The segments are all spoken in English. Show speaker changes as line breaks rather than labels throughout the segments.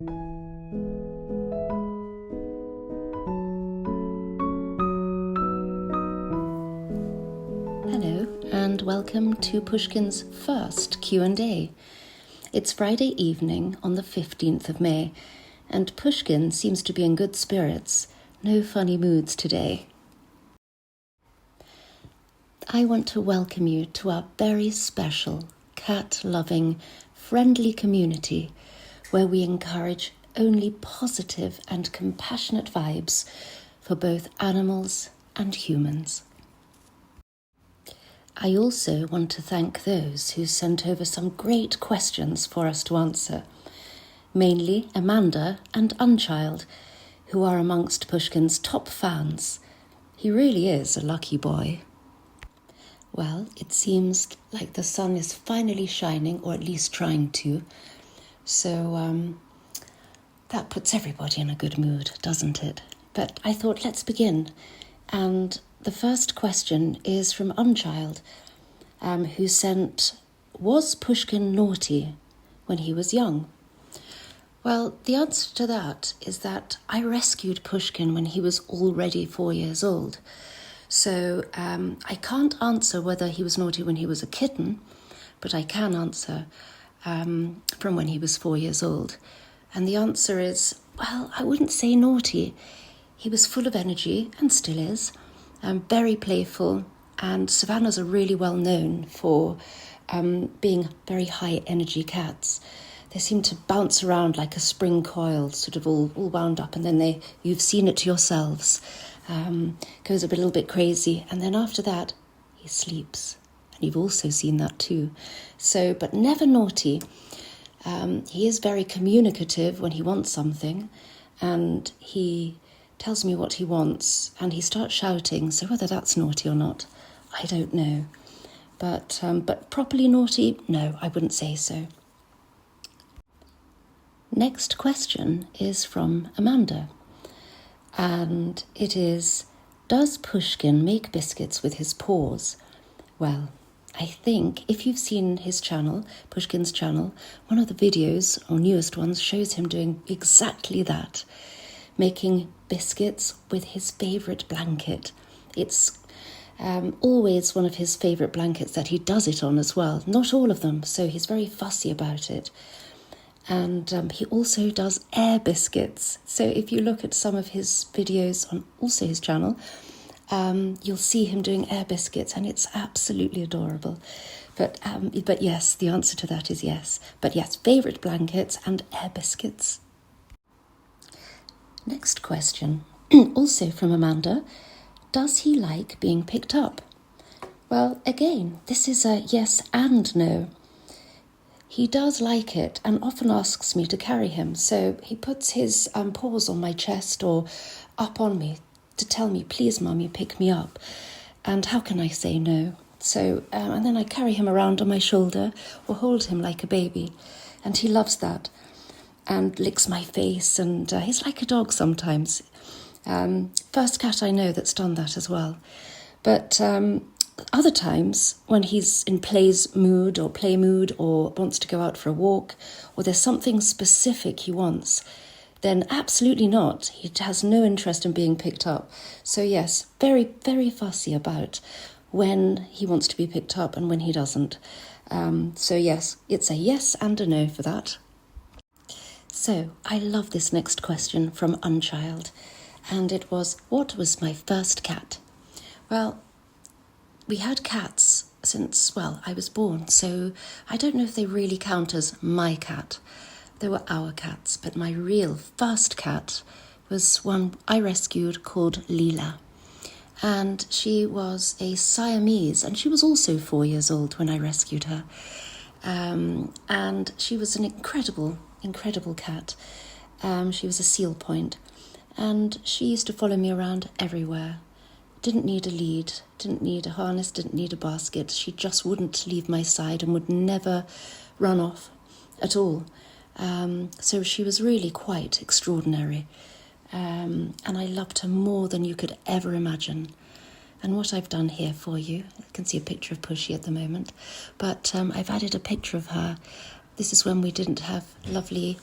Hello and welcome to Pushkin's first Q&A. It's Friday evening on the 15th of May and Pushkin seems to be in good spirits, no funny moods today. I want to welcome you to our very special, cat-loving, friendly community where we encourage only positive and compassionate vibes for both animals and humans. I also want to thank those who sent over some great questions for us to answer, mainly Amanda and Unchild, who are amongst Pushkin's top fans. He really is a lucky boy. Well, it seems like the sun is finally shining, or at least trying to, so that puts everybody in a good mood, doesn't it? But I thought, let's begin. And the first question is from Unchild, who sent, was Pushkin naughty when he was young? Well, the answer to that is that I rescued Pushkin when he was already 4 years old. So I can't answer whether he was naughty when he was a kitten, but I can answer from when he was 4 years old. And the answer is, well, I wouldn't say naughty. He was full of energy and still is, very playful, and Savannahs are really well known for being very high energy cats. They seem to bounce around like a spring coil, sort of all wound up, and then you've seen it yourselves. Goes a little bit crazy, and then after that he sleeps, and you've also seen that too. So, but never naughty. He is very communicative when he wants something, and he tells me what he wants, and he starts shouting. So whether that's naughty or not, I don't know. But properly naughty, no, I wouldn't say so. Next question is from Amanda. And it is, does Pushkin make biscuits with his paws? Well, I think if you've seen his channel, Pushkin's channel, one of the videos, or newest ones, shows him doing exactly that, making biscuits with his favourite blanket. It's always one of his favourite blankets that he does it on as well. Not all of them, so he's very fussy about it. And he also does air biscuits. So if you look at some of his videos on also his channel, you'll see him doing air biscuits, and it's absolutely adorable. But yes, the answer to that is yes. But yes, favourite blankets and air biscuits. Next question, also from Amanda. Does he like being picked up? Well, again, this is a yes and no. He does like it and often asks me to carry him. So he puts his paws on my chest or up on me to tell me, please, Mummy, pick me up. And how can I say no? So, and then I carry him around on my shoulder or hold him like a baby. And he loves that and licks my face. And he's like a dog sometimes. First cat I know that's done that as well. But other times, when he's in play mood or wants to go out for a walk, or there's something specific he wants, then absolutely not. He has no interest in being picked up. So yes, very, very fussy about when he wants to be picked up and when he doesn't. So yes, it's a yes and a no for that. So I love this next question from Unchild. And it was, what was my first cat? Well, we had cats since, I was born, so I don't know if they really count as my cat. They were our cats, but my real first cat was one I rescued called Leela. And she was a Siamese, and she was also 4 years old when I rescued her. And she was an incredible, incredible cat. She was a seal point, and she used to follow me around everywhere. Didn't need a lead, didn't need a harness, didn't need a basket. She just wouldn't leave my side and would never run off at all. So she was really quite extraordinary. And I loved her more than you could ever imagine. And what I've done here for you, you can see a picture of Pushy at the moment, but I've added a picture of her. This is when we didn't have lovely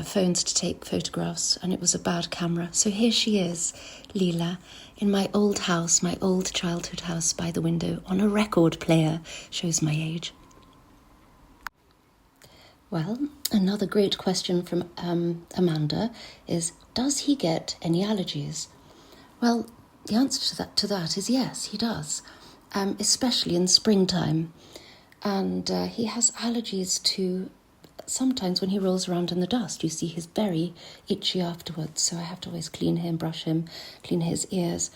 phones to take photographs, and it was a bad camera. So here she is, Leela, in my old house, my old childhood house by the window, on a record player. Shows my age. Well, another great question from Amanda is, does he get any allergies? Well, the answer to that is yes, he does, especially in springtime. And he has allergies to, sometimes when he rolls around in the dust, you see he's very itchy afterwards, so I have to always clean him, brush him, clean his ears.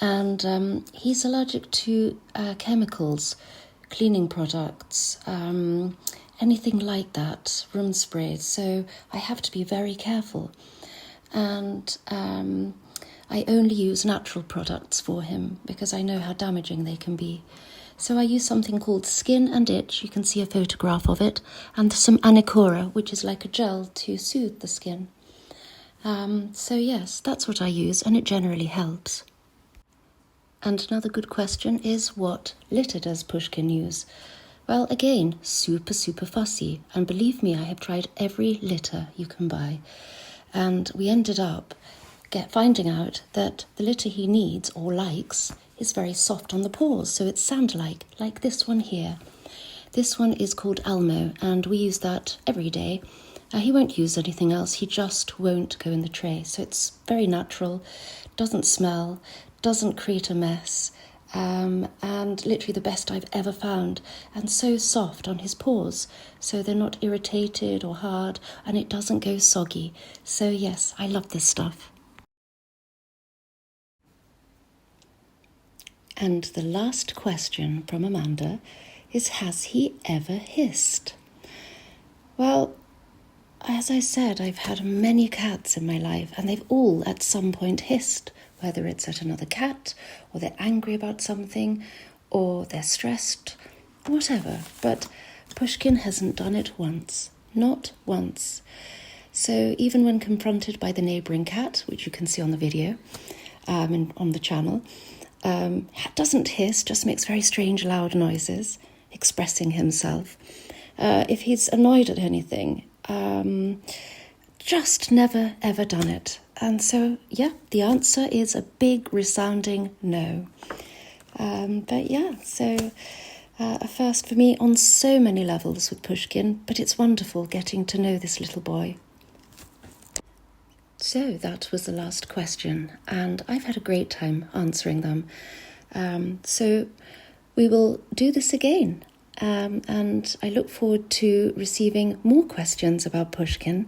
And he's allergic to chemicals, cleaning products, anything like that, room sprays, so I have to be very careful. And I only use natural products for him because I know how damaging they can be. So I use something called Skin and Itch, you can see a photograph of it, and some Anicora, which is like a gel to soothe the skin. So yes, that's what I use, and it generally helps. And another good question is, what litter does Pushkin use? Well, again, super fussy, and believe me, I have tried every litter you can buy, and we ended up finding out that the litter he needs or likes is very soft on the paws, so it's sand-like, like this one here. This one is called Elmo, and we use that every day. He won't use anything else, he just won't go in the tray, so it's very natural, doesn't smell, doesn't create a mess, and literally the best I've ever found, and so soft on his paws, so they're not irritated or hard, and it doesn't go soggy. So yes, I love this stuff. And the last question from Amanda is, has he ever hissed? Well, as I said, I've had many cats in my life, and they've all at some point hissed, whether it's at another cat, or they're angry about something, or they're stressed, whatever. But Pushkin hasn't done it once, not once. So even when confronted by the neighbouring cat, which you can see on the video, on the channel, doesn't hiss, just makes very strange loud noises, expressing himself. If he's annoyed at anything, just never ever done it. And so, yeah, the answer is a big resounding no. But yeah, so a first for me on so many levels with Pushkin, but it's wonderful getting to know this little boy. So that was the last question, and I've had a great time answering them. So we will do this again, and I look forward to receiving more questions about Pushkin,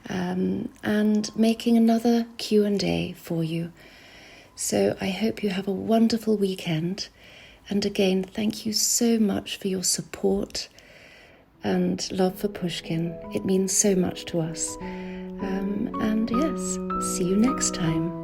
and making another Q&A for you. So I hope you have a wonderful weekend, and again, thank you so much for your support and love for Pushkin. It means so much to us. And yes, see you next time.